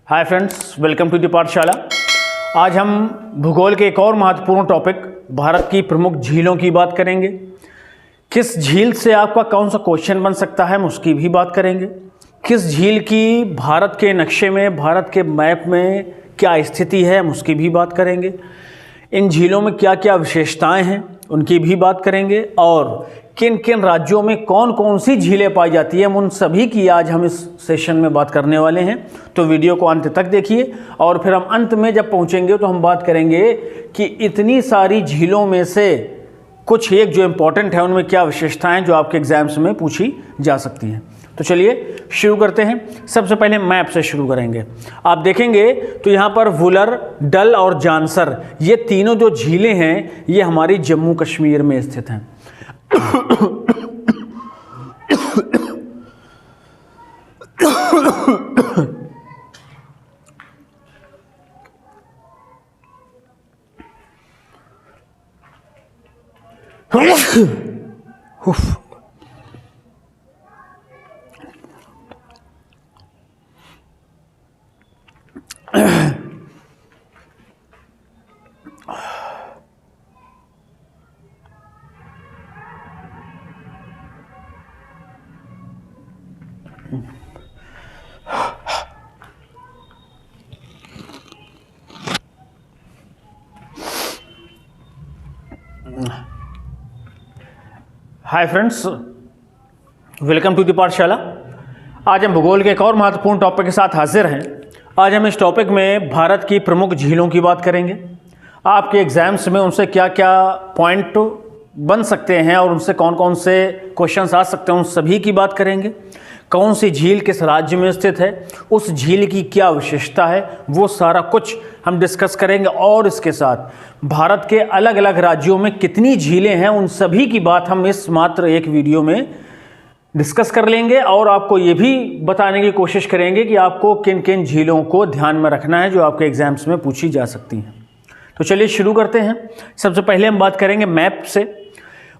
Hi friends, welcome to the Pathshala. आज हम भूगोल के एक और महत्वपूर्ण टॉपिक भारत की प्रमुख झीलों की बात करेंगे। किस झील से आपका कौन सा क्वेश्चन बन सकता है हम उसकी भी बात करेंगे। किस झील की भारत के नक्शे में, भारत के मैप में क्या स्थिति है हम उसकी भी बात करेंगे। इन झीलों में क्या क्या विशेषताएं हैं उनकी भी बात करेंगे और किन किन राज्यों में कौन कौन सी झीलें पाई जाती हैं उन सभी की आज हम इस सेशन में बात करने वाले हैं। तो वीडियो को अंत तक देखिए और फिर हम अंत में जब पहुंचेंगे तो हम बात करेंगे कि इतनी सारी झीलों में से कुछ एक जो इम्पोर्टेंट है उनमें क्या विशेषताएं जो आपके एग्जाम्स में पूछी जा सकती हैं। तो चलिए शुरू करते हैं। सबसे पहले मैप से शुरू करेंगे। आप देखेंगे तो यहाँ पर वुलर, डल और जानसर ये तीनों जो झीलें हैं ये हमारी जम्मू कश्मीर में स्थित हैं। Hi friends, welcome to the Pathshala. आज हम भूगोल के एक और महत्वपूर्ण टॉपिक के साथ हाजिर हैं। आज हम इस टॉपिक में भारत की प्रमुख झीलों की बात करेंगे। आपके एग्जाम्स में उनसे क्या क्या पॉइंट बन सकते हैं और उनसे कौन कौन से क्वेश्चंस आ सकते हैं उन सभी की बात करेंगे। कौन सी झील किस राज्य में स्थित है, उस झील की क्या विशेषता है, वो सारा कुछ हम डिस्कस करेंगे। और इसके साथ भारत के अलग अलग राज्यों में कितनी झीलें हैं उन सभी की बात हम इस मात्र एक वीडियो में डिस्कस कर लेंगे और आपको ये भी बताने की कोशिश करेंगे कि आपको किन किन झीलों को ध्यान में रखना है जो आपके एग्जाम्स में पूछी जा सकती हैं। तो चलिए शुरू करते हैं। सबसे पहले हम बात करेंगे मैप से।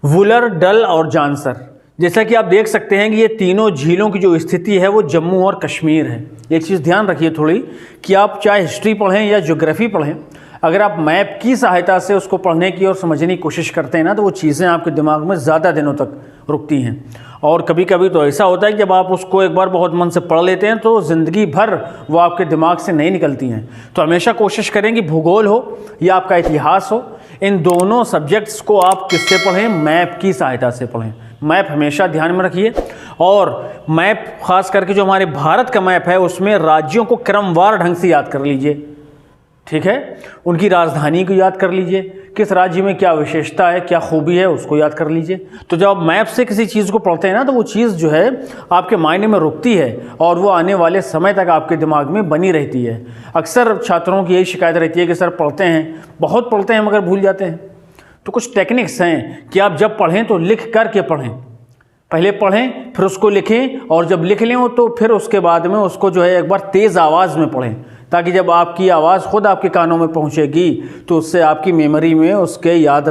वुलर, डल और जानसर, जैसा कि आप देख सकते हैं कि ये तीनों झीलों की जो स्थिति है वो जम्मू और कश्मीर है। एक चीज़ ध्यान रखिए थोड़ी कि आप चाहे हिस्ट्री पढ़ें या ज्योग्राफी पढ़ें, अगर आप मैप की सहायता से उसको पढ़ने की और समझने की कोशिश करते हैं ना तो वो चीज़ें आपके दिमाग में ज़्यादा दिनों तक रुकती हैं। और कभी कभी तो ऐसा होता है कि जब आप उसको एक बार बहुत मन से पढ़ लेते हैं तो ज़िंदगी भर वो आपके दिमाग से नहीं निकलती हैं। तो हमेशा कोशिश करें कि भूगोल हो या आपका इतिहास हो, इन दोनों सब्जेक्ट्स को आप किससे पढ़ें, मैप की सहायता से पढ़ें। मैप हमेशा ध्यान में रखिए और मैप खास करके जो हमारे भारत का मैप है उसमें राज्यों को क्रमवार ढंग से याद कर लीजिए, ठीक है। उनकी राजधानी को याद कर लीजिए, किस राज्य में क्या विशेषता है, क्या खूबी है उसको याद कर लीजिए। तो जब आप मैप से किसी चीज़ को पढ़ते हैं ना तो वो चीज़ जो है आपके मायने में रुकती है और वो आने वाले समय तक आपके दिमाग में बनी रहती है। अक्सर छात्रों की यही शिकायत रहती है कि सर पढ़ते हैं, बहुत पढ़ते हैं मगर भूल जाते हैं। तो कुछ टेक्निक्स हैं कि आप जब पढ़ें तो लिख करके पढ़ें। पहले पढ़ें फिर उसको लिखें और जब लिख लें तो फिर उसके बाद में उसको जो है एक बार तेज़ आवाज़ में पढ़ें, ताकि जब आपकी आवाज़ खुद आपके कानों में पहुंचेगी तो उससे आपकी मेमोरी में उसके याद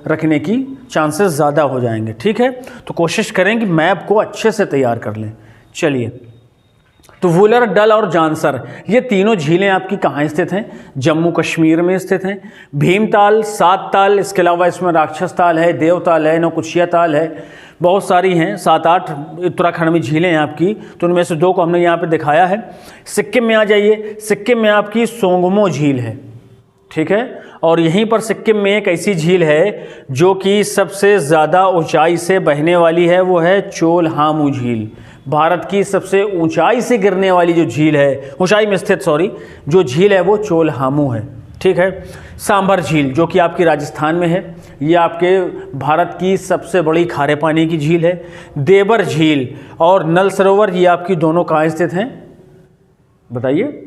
रखने की चांसेस ज़्यादा हो जाएंगे, ठीक है। तो कोशिश करें कि मैप को अच्छे से तैयार कर लें। चलिए, तो वुलर, डल और जानसर ये तीनों झीलें आपकी कहाँ स्थित हैं? जम्मू कश्मीर में स्थित हैं। भीमताल, सात ताल, इसके अलावा इसमें राक्षस ताल है, देवताल है, नौकुचिया ताल है, बहुत सारी हैं, 7-8 उत्तराखंड में झीलें हैं आपकी। तो उनमें से दो को हमने यहाँ पे दिखाया है। सिक्किम में आ जाइए। सिक्किम में आपकी सोंगमो झील है, ठीक है। और यहीं पर सिक्किम में एक ऐसी झील है जो कि सबसे ज़्यादा ऊंचाई से बहने वाली है, वो है चोलहामू झील। भारत की सबसे ऊंचाई से गिरने वाली जो झील है, ऊंचाई में स्थित जो झील है वो चोलहामू है, ठीक है। सांभर झील जो कि आपकी राजस्थान में है, ये आपके भारत की सबसे बड़ी खारे पानी की झील है। देवर झील और नल सरोवर ये आपकी दोनों कहाँ स्थित हैं बताइए?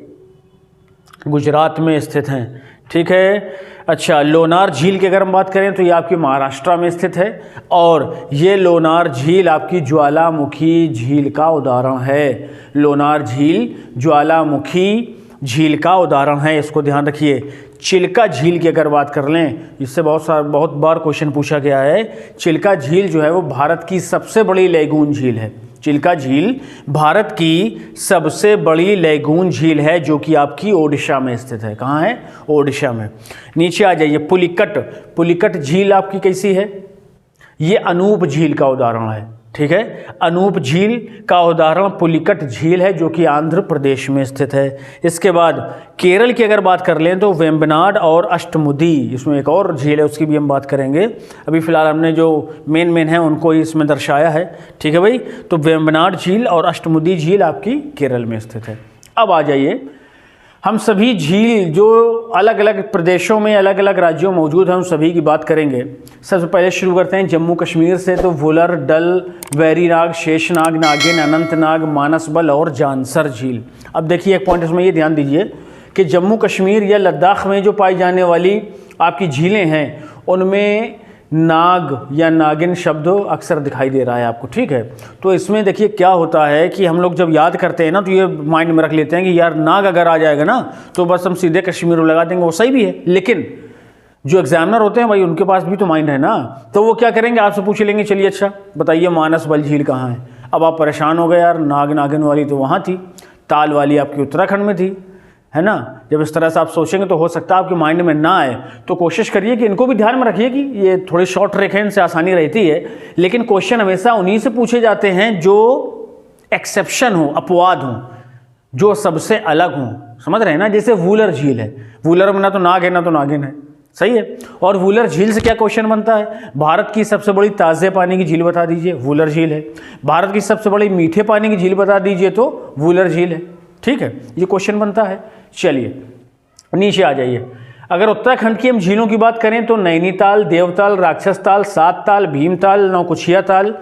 गुजरात में स्थित हैं, ठीक है। अच्छा, लोनार झील की अगर हम बात करें तो ये आपकी महाराष्ट्र में स्थित है और ये लोनार झील आपकी ज्वालामुखी झील का उदाहरण है। लोनार झील ज्वालामुखी झील का उदाहरण है, इसको ध्यान रखिए। चिल्का झील की अगर बात कर लें, इससे बहुत बार क्वेश्चन पूछा गया है। चिल्का झील जो है वो भारत की सबसे बड़ी लैगून झील है। चिल्का झील भारत की सबसे बड़ी लैगून झील है जो कि आपकी ओडिशा में स्थित है। कहाँ है? ओडिशा में। नीचे आ जाइए, पुलिकट। पुलिकट झील आपकी कैसी है? ये अनूप झील का उदाहरण है। ठीक है, अनूप झील का उदाहरण पुलिकट झील है जो कि आंध्र प्रदेश में स्थित है। इसके बाद केरल की अगर बात कर लें तो वेम्बनाड और अष्टमुदी, इसमें एक और झील है, उसकी भी हम बात करेंगे। अभी फिलहाल हमने जो मेन है उनको ही इसमें दर्शाया है। ठीक है भाई, तो वेम्बनाड झील और अष्टमुदी झील आपकी केरल में स्थित है। अब आ जाइए, हम सभी झील जो अलग अलग प्रदेशों में अलग अलग राज्यों में मौजूद हैं उन सभी की बात करेंगे। सबसे पहले शुरू करते हैं जम्मू कश्मीर से। तो वुलर, डल, वैरीनाग, शेषनाग, नागिन, अनंतनाग, मानसबल और जानसर झील। अब देखिए एक पॉइंट इसमें ये ध्यान दीजिए कि जम्मू कश्मीर या लद्दाख में जो पाई जाने वाली आपकी झीलें हैं उनमें नाग या नागिन शब्द अक्सर दिखाई दे रहा है आपको। ठीक है, तो इसमें देखिए क्या होता है कि हम लोग जब याद करते हैं ना तो ये माइंड में रख लेते हैं कि यार नाग अगर आ जाएगा ना तो बस हम सीधे कश्मीर में लगा देंगे। वो सही भी है, लेकिन जो एग्जामिनर होते हैं भाई उनके पास भी तो माइंड है ना, तो वो क्या करेंगे, आपसे पूछ लेंगे चलिए अच्छा बताइए मानसबल झील कहाँ है। अब आप परेशान हो गए, यार नाग नागिन वाली तो वहाँ थी, ताल वाली आपकी उत्तराखंड में थी, है ना। जब इस तरह से आप सोचेंगे तो हो सकता है आपके माइंड में ना आए, तो कोशिश करिए कि इनको भी ध्यान में रखिए कि ये थोड़ी शॉर्ट ट्रिक है, इनसे आसानी रहती है। लेकिन क्वेश्चन हमेशा उन्हीं से पूछे जाते हैं जो एक्सेप्शन हो, अपवाद हो, जो सबसे अलग हो। समझ रहे हैं ना, जैसे वुलर झील है, वुलर में ना तो नाग है ना तो नागिन है, सही है। और वुलर झील से क्या क्वेश्चन बनता है, भारत की सबसे बड़ी ताज़े पानी की झील बता दीजिए, वुलर झील है। भारत की सबसे बड़ी मीठे पानी की झील बता दीजिए तो वुलर झील है। ठीक है, ये क्वेश्चन बनता है। चलिए नीचे आ जाइए, अगर उत्तराखंड की हम झीलों की बात करें तो नैनीताल, देवताल, राक्षस ताल, सात ताल, भीमताल, नौकुचिया ताल,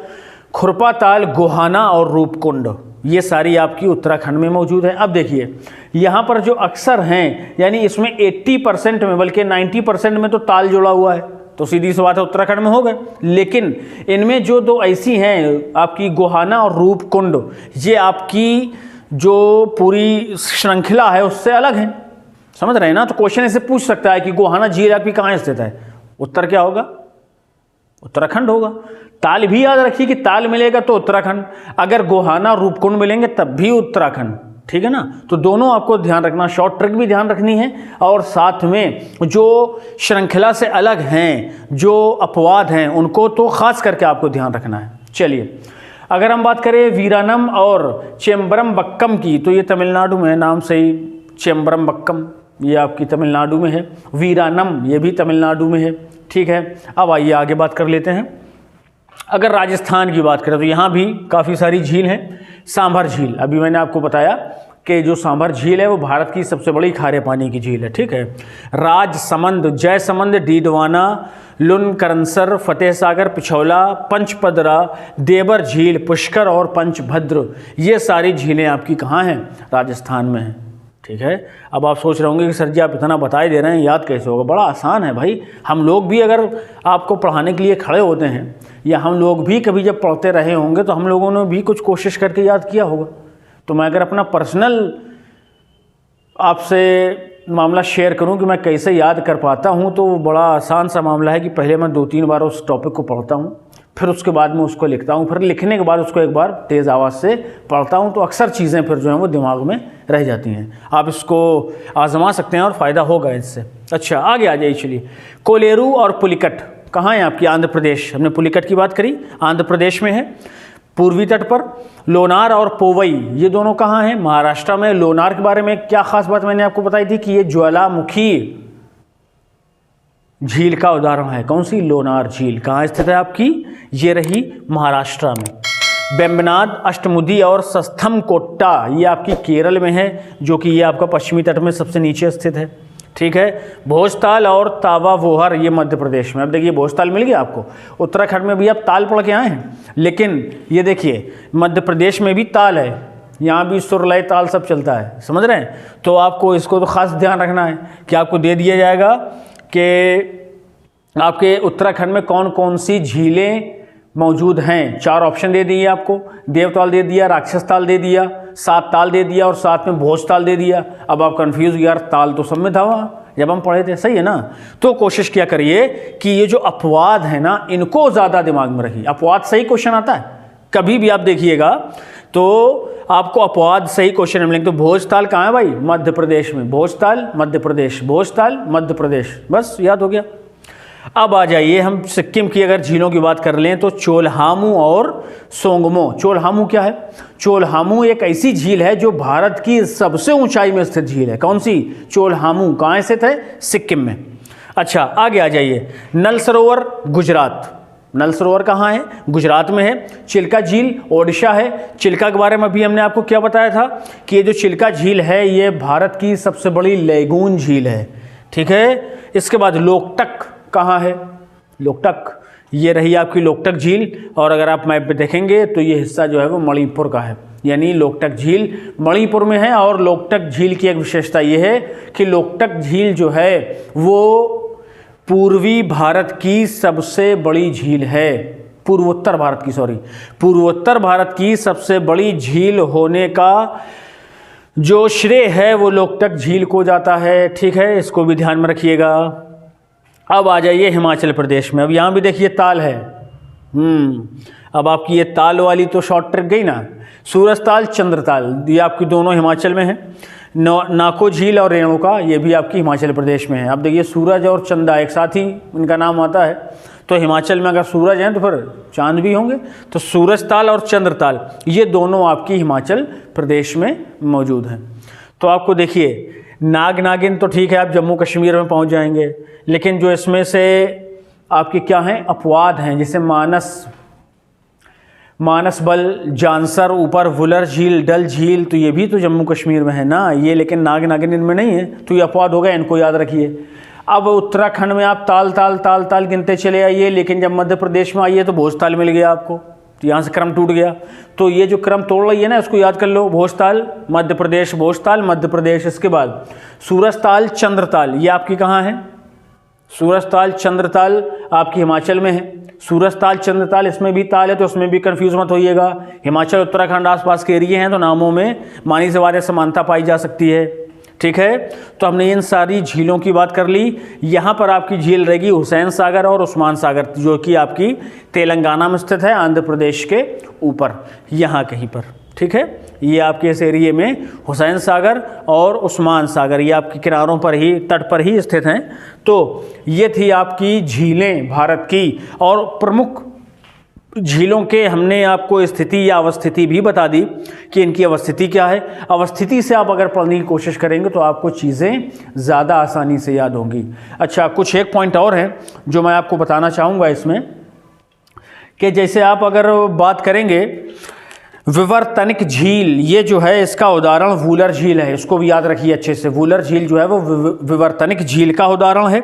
खुरपा ताल, गोहाना और रूपकुंड, ये सारी आपकी उत्तराखंड में मौजूद है। अब देखिए यहाँ पर जो अक्सर हैं, यानी इसमें 80% में बल्कि 90% में तो ताल जुड़ा हुआ है, तो सीधी सी बात है उत्तराखंड में हो गए। लेकिन इनमें जो दो ऐसी हैं आपकी गोहाना और रूपकुंड, ये आपकी जो पूरी श्रृंखला है उससे अलग है। समझ रहे हैं ना, तो क्वेश्चन ऐसे पूछ सकता है कि गोहाना झील आपकी कहाँ स्थित है, उत्तर क्या होगा, उत्तराखंड होगा। ताल भी याद रखिए कि ताल मिलेगा तो उत्तराखंड, अगर गोहाना रूपकुंड मिलेंगे तब भी उत्तराखंड। ठीक है ना, तो दोनों आपको ध्यान रखना, शॉर्ट ट्रिक भी ध्यान रखनी है और साथ में जो श्रृंखला से अलग हैं, जो अपवाद हैं, उनको तो खास करके आपको ध्यान रखना है। चलिए अगर हम बात करें वीरानम और चेम्बरमबक्कम की, तो ये तमिलनाडु में है, नाम सही चेम्बरमबक्कम, ये आपकी तमिलनाडु में है। वीरानम ये भी तमिलनाडु में है। ठीक है, अब आइए आगे बात कर लेते हैं। अगर राजस्थान की बात करें तो यहाँ भी काफ़ी सारी झील हैं। सांभर झील, अभी मैंने आपको बताया कि जो सांभर झील है वो भारत की सबसे बड़ी खारे पानी की झील है। ठीक है, राजसमंद, जयसमंद, डीडवाना, लुनकरनसर, फतेह सागर, पिछौला, पंचपदरा, देवर झील, पुष्कर और पंचभद्र, ये सारी झीलें आपकी कहाँ हैं, राजस्थान में हैं। ठीक है, अब आप सोच रहे होंगे कि सर जी आप इतना बताए दे रहे हैं, याद कैसे होगा। बड़ा आसान है भाई, हम लोग भी अगर आपको पढ़ाने के लिए खड़े होते हैं या हम लोग भी कभी जब पढ़ते रहे होंगे तो हम लोगों ने भी कुछ कोशिश करके याद किया होगा। तो मैं अगर अपना पर्सनल आपसे मामला शेयर करूं कि मैं कैसे याद कर पाता हूं, तो बड़ा आसान सा मामला है कि पहले मैं 2-3 बार उस टॉपिक को पढ़ता हूं, फिर उसके बाद में उसको लिखता हूं, फिर लिखने के बाद उसको एक बार तेज़ आवाज़ से पढ़ता हूं, तो अक्सर चीज़ें फिर जो हैं वो दिमाग में रह जाती हैं। आप इसको आजमा सकते हैं और फ़ायदा होगा इससे। अच्छा आगे आ जाइए, चलिए कोलेरू और पुलिकट कहाँ है आपकी, आंध्र प्रदेश। हमने पुलिकट की बात करी, आंध्र प्रदेश में है पूर्वी तट पर। लोनार और पोवई ये दोनों कहाँ हैं, महाराष्ट्र में। लोनार के बारे में क्या खास बात मैंने आपको बताई थी कि ये ज्वालामुखी झील का उदाहरण है। कौन सी, लोनार झील। कहाँ स्थित है आपकी, ये रही महाराष्ट्र में। वेम्बनाड, अष्टमुदी और सस्थमकोट्टा ये आपकी केरल में है, जो कि ये आपका पश्चिमी तट में सबसे नीचे स्थित है। ठीक है, भोजताल और तावावोहर ये मध्य प्रदेश में। अब देखिए भोजताल मिल गया आपको, उत्तराखंड में भी आप ताल पढ़ के आए हैं, लेकिन ये देखिए मध्य प्रदेश में भी ताल है, यहाँ भी सुरलय ताल सब चलता है। समझ रहे हैं, तो आपको इसको तो खास ध्यान रखना है कि आपको दे दिया जाएगा कि आपके उत्तराखंड में कौन कौन सी झीलें मौजूद हैं। 4 ऑप्शन दे दिए आपको, देवताल दे दिया, राक्षस ताल दे दिया, सात ताल दे दिया और साथ में भोज ताल दे दिया। अब आप कंफ्यूज, यार ताल तो सब में था वहाँ जब हम पढ़े थे, सही है ना। तो कोशिश किया करिए कि ये जो अपवाद है ना इनको ज़्यादा दिमाग में रखिए। अपवाद सही क्वेश्चन आता है, कभी भी आप देखिएगा तो आपको अपवाद सही क्वेश्चन मिलेंगे। तो भोजताल कहाँ है भाई? मध्य प्रदेश में। भोजताल मध्य प्रदेश, भोजताल मध्य प्रदेश, बस याद हो गया। अब आ जाइए हम सिक्किम की अगर झीलों की बात कर लें तो चोलहामू और सोंगमो। चोलहामू क्या है? चोलहामू एक ऐसी झील है जो भारत की सबसे ऊंचाई में स्थित झील है। कौन सी? चोलहामू। कहाँ स्थित है? सिक्किम में। अच्छा आगे आ जाइए, नल सरोवर गुजरात। नल सरोवर कहाँ है? गुजरात में है। चिल्का झील ओडिशा है। चिल्का के बारे में भी हमने आपको क्या बताया था कि ये जो चिल्का झील है ये भारत की सबसे बड़ी लेगून झील है, ठीक है। इसके बाद लोकटक कहाँ है? लोकटक, ये रही आपकी लोकटक झील, और अगर आप मैप पे देखेंगे तो ये हिस्सा जो है वो मणिपुर का है, यानी लोकटक झील मणिपुर में है। और लोकटक झील की एक विशेषता ये है कि लोकटक झील जो है वो पूर्वी भारत की सबसे बड़ी झील है। पूर्वोत्तर भारत की सबसे बड़ी झील होने का जो श्रेय है वो लोकटक झील को जाता है, ठीक है। इसको भी ध्यान में रखिएगा। अब आ जाइए हिमाचल प्रदेश में। अब यहाँ भी देखिए ताल है। अब आपकी ये ताल वाली तो शॉर्ट ट्रिक गई ना। सूरजताल, चंद्रताल, ये आपकी दोनों हिमाचल में है। नाको झील और रेणुका ये भी आपकी हिमाचल प्रदेश में है। अब देखिए सूरज और चंदा एक साथ ही इनका नाम आता है, तो हिमाचल में अगर सूरज हैं तो फिर चांद भी होंगे। तो सूरजताल और चंद्रताल ये दोनों आपकी हिमाचल प्रदेश में मौजूद हैं। तो आपको देखिए नाग नागिन तो ठीक है, आप जम्मू कश्मीर में पहुंच जाएंगे, लेकिन जो इसमें से आपके क्या हैं अपवाद हैं, जैसे मानस बल, जानसर, ऊपर वुलर झील, डल झील, तो ये भी तो जम्मू कश्मीर में है ना ये, लेकिन नाग नागिन इनमें नहीं है, तो ये अपवाद हो गया, इनको याद रखिए। अब उत्तराखंड में आप ताल ताल ताल ताल गिनते चले आइए, लेकिन जब मध्य प्रदेश में आइए तो भोजताल मिल गया आपको, तो यहाँ से क्रम टूट गया। तो ये जो क्रम तोड़ रही है ना इसको याद कर लो, भोजताल मध्य प्रदेश, भोजताल मध्य प्रदेश। इसके बाद सूरजताल, चंद्रताल, ये आपकी कहाँ है? सूरजताल, चंद्रताल आपकी हिमाचल में है। सूरजताल, चंद्रताल, इसमें भी ताल है तो उसमें भी कंफ्यूज मत होइएगा। हिमाचल उत्तराखंड आसपास के एरिए हैं तो नामों में मानी से वाले समानता पाई जा सकती है, ठीक है। तो हमने इन सारी झीलों की बात कर ली। यहाँ पर आपकी झील रहेगी हुसैन सागर और उस्मान सागर, जो कि आपकी तेलंगाना में स्थित है, आंध्र प्रदेश के ऊपर यहाँ कहीं पर, ठीक है। ये आपके इस एरिए में हुसैन सागर और उस्मान सागर ये आपके किनारों पर ही, तट पर ही स्थित हैं। तो ये थी आपकी झीलें भारत की, और प्रमुख झीलों के हमने आपको स्थिति या अवस्थिति भी बता दी कि इनकी अवस्थिति क्या है। अवस्थिति से आप अगर पढ़ने की कोशिश करेंगे तो आपको चीज़ें ज़्यादा आसानी से याद होंगी। अच्छा, कुछ एक पॉइंट और हैं जो मैं आपको बताना चाहूँगा इसमें, कि जैसे आप अगर बात करेंगे विवर्तनिक झील, ये जो है इसका उदाहरण वुलर झील है, इसको भी याद रखिए अच्छे से। वुलर झील जो है वो विवर्तनिक झील का उदाहरण है।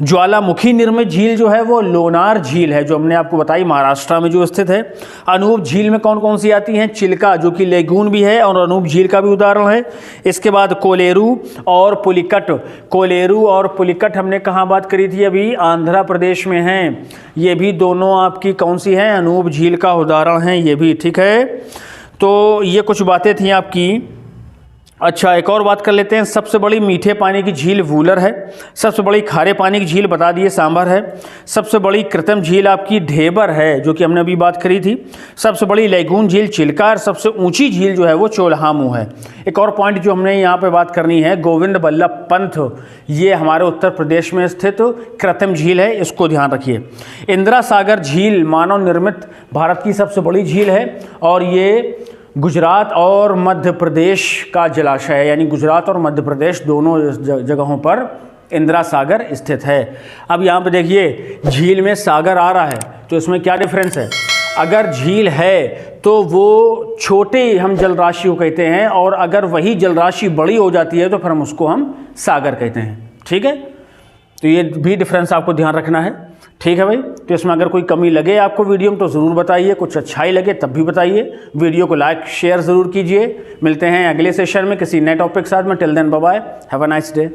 ज्वालामुखी निर्मित झील जो है वो लोनार झील है, जो हमने आपको बताई महाराष्ट्र में जो स्थित है। अनूप झील में कौन कौन सी आती हैं? चिल्का, जो कि लेगून भी है और अनूप झील का भी उदाहरण है। इसके बाद कोलेरू और पुलिकट। कोलेरू और पुलिकट हमने कहाँ बात करी थी? अभी आंध्र प्रदेश में हैं। ये भी दोनों आपकी कौन सी हैं? अनूप झील का उदाहरण है ये भी, ठीक है। तो ये कुछ बातें थी आपकी। अच्छा, एक और बात कर लेते हैं। सबसे बड़ी मीठे पानी की झील वुलर है। सबसे बड़ी खारे पानी की झील बता दिए सांभर है। सबसे बड़ी कृत्रिम झील आपकी ढेबर है, जो कि हमने अभी बात करी थी। सबसे बड़ी लेगून झील चिल्का, और सबसे ऊंची झील जो है वो चोलहामू है। एक और पॉइंट जो हमने यहाँ पे बात करनी है, गोविंद बल्लभ पंत, ये हमारे उत्तर प्रदेश में स्थित कृत्रिम झील है, इसको ध्यान रखिए। इंदिरा सागर झील मानव निर्मित भारत की सबसे बड़ी झील है, और ये गुजरात और मध्य प्रदेश का जलाशय है, यानी गुजरात और मध्य प्रदेश दोनों जगहों पर इंदिरा सागर स्थित है। अब यहाँ पे देखिए झील में सागर आ रहा है, तो इसमें क्या डिफरेंस है? अगर झील है तो वो छोटे हम जलराशि को कहते हैं, और अगर वही जलराशि बड़ी हो जाती है तो फिर हम उसको हम सागर कहते हैं, ठीक है। तो ये भी डिफरेंस आपको ध्यान रखना है, ठीक है भाई। तो इसमें अगर कोई कमी लगे आपको वीडियो में तो ज़रूर बताइए, कुछ अच्छाई लगे तब भी बताइए। वीडियो को लाइक शेयर ज़रूर कीजिए। मिलते हैं अगले सेशन में किसी नए टॉपिक के साथ में। Till then bye bye, have a nice day.